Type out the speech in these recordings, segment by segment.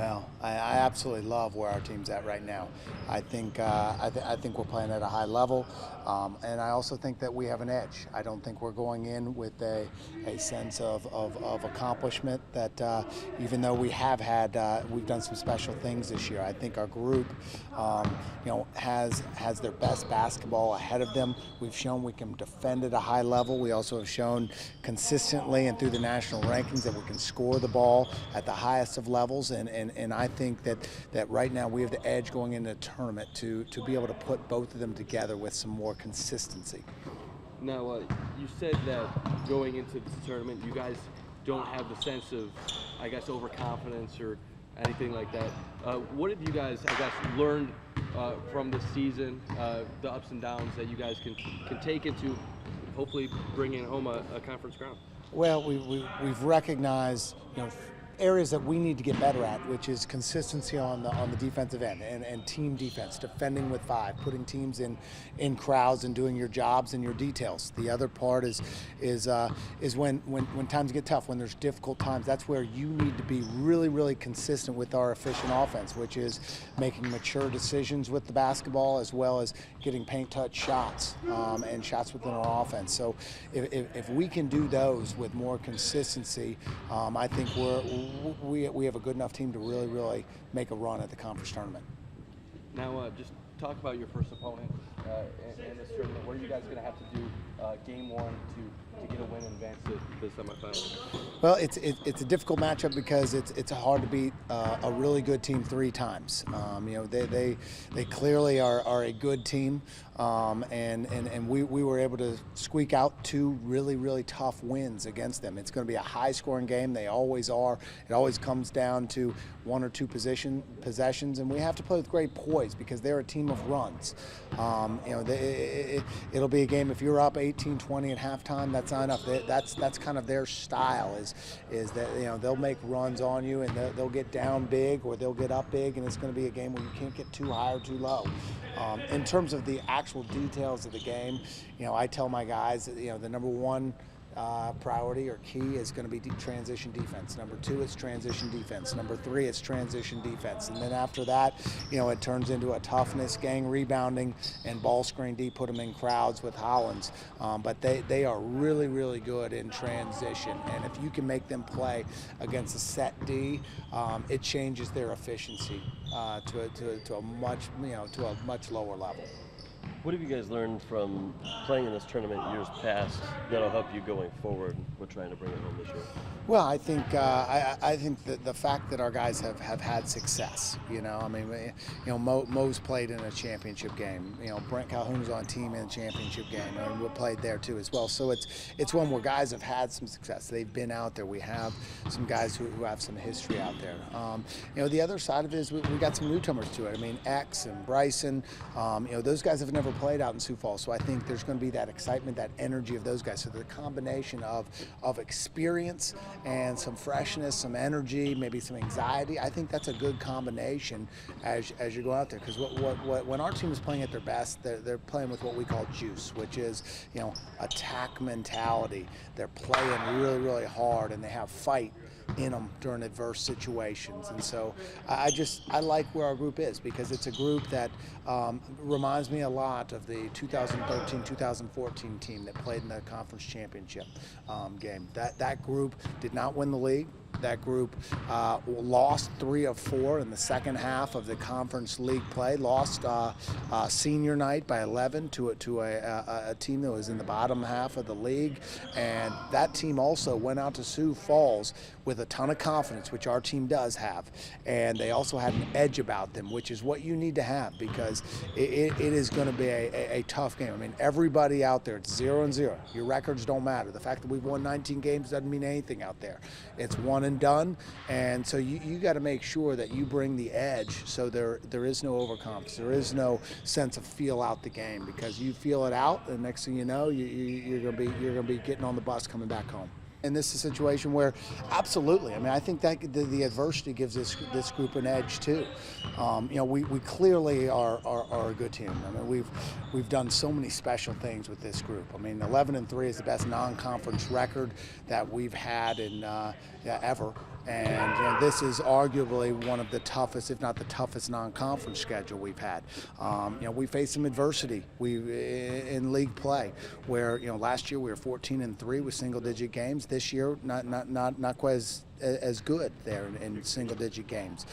Well, I absolutely love where our team's at right now. I think we're playing at a high level, and I also think that we have an edge. I don't think we're going in with a sense of accomplishment that even though we've done some special things this year. I think our group, has their best basketball ahead of them. We've shown we can defend at a high level. We also have shown consistently and through the national rankings that we can score the ball at the highest of levels, and I think that right now we have the edge going into the tournament to be able to put both of them together with some more consistency. Now, you said that going into this tournament, you guys don't have the sense of, I guess, overconfidence or anything like that. What have you guys, I guess, learned from this season, the ups and downs that you guys can take into hopefully bringing home a conference crown? Well, we've recognized, areas that we need to get better at, which is consistency on the defensive end and team defense, defending with five, putting teams in crowds and doing your jobs and your details. The other part is when times get tough, when there's difficult times. That's where you need to be really consistent with our efficient offense, which is making mature decisions with the basketball as well as getting paint touch shots and shots within our offense. So if we can do those with more consistency, I think we have a good enough team to really make a run at the conference tournament. Now, just talk about your first opponent in this tournament. What are you guys going to have to do game one to get a win and advance to the semifinals? Well, it's a difficult matchup because it's hard to beat a really good team three times. They clearly are a good team, and we were able to squeak out two really tough wins against them. It's going to be a high-scoring game. They always are. It always comes down to one or two possessions, and we have to play with great poise because they're a team of runs. It'll be a game. If you're up 18-20 at halftime, that's not enough. That's kind of their style. Is that they'll make runs on you and they'll get down big or they'll get up big, and it's going to be a game where you can't get too high or too low. In terms of the actual details of the game, I tell my guys that the number one priority or key is going to be transition defense. Number two, it's transition defense. Number three, it's transition defense. And then after that, it turns into a toughness, gang rebounding, and ball screen D, put them in crowds with Hollins. But they are really good in transition. And if you can make them play against a set D, it changes their efficiency to a much lower level. What have you guys learned from playing in this tournament years past that'll help you going forward with trying to bring it home this year? Well, I think that the fact that our guys have had success. Mo's played in a championship game. Brent Calhoun was on team in a championship game, and we played there too as well. So it's one where guys have had some success. They've been out there. We have some guys who have some history out there. The other side of it is we got some newcomers to it. X and Bryson. Those guys have never played out in Sioux Falls, so I think there's going to be that excitement, that energy of those guys. So the combination of experience and some freshness, some energy, maybe some anxiety, I think that's a good combination as you go out there. Because when our team is playing at their best, they're playing with what we call juice, which is attack mentality. They're playing really hard, and they have fight in them during adverse situations. And so I like where our group is, because it's a group that reminds me a lot of the 2013-2014 team that played in the conference championship game. That group did not win the league. That group lost 3 of 4 in the second half of the conference league play. Lost senior night by 11 to a team that was in the bottom half of the league. And that team also went out to Sioux Falls with a ton of confidence, which our team does have. And they also had an edge about them, which is what you need to have, because it is going to be a tough game. Everybody out there, it's 0-0. Your records don't matter. The fact that we've won 19 games doesn't mean anything out there. It's one and done, and so you got to make sure that you bring the edge, so there is no overconfidence, there is no sense of feel out the game, because you feel it out, and next thing you know, you're gonna be getting on the bus coming back home. And this is a situation where, absolutely, I think that the adversity gives this group an edge too. We clearly are a good team. We've done so many special things with this group. 11-3 is the best non-conference record that we've had in ever. And this is arguably one of the toughest, if not the toughest, non-conference schedule we've had. We faced some adversity in league play, where last year we were 14-3 with single-digit games. This year, not quite as good there in single-digit games.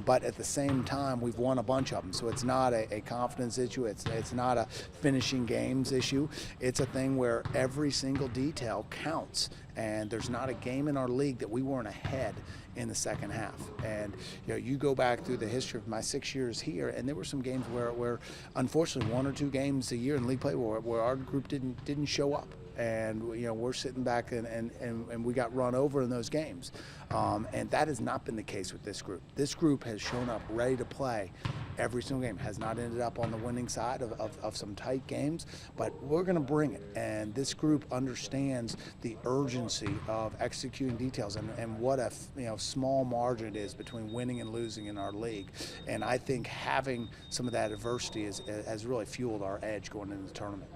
But at the same time, we've won a bunch of them. So it's not a confidence issue. It's not a finishing games issue. It's a thing where every single detail counts. And there's not a game in our league that we weren't ahead in the second half. And you go back through the history of my 6 years here, and there were some games where unfortunately 1 or 2 games a year in league play where our group didn't show up. And we're sitting back and we got run over in those games. And that has not been the case with this group. This group has shown up ready to play every single game. Has not ended up on the winning side of some tight games, but we're going to bring it. And this group understands the urgency of executing details and what a small margin it is between winning and losing in our league. And I think having some of that adversity has really fueled our edge going into the tournament.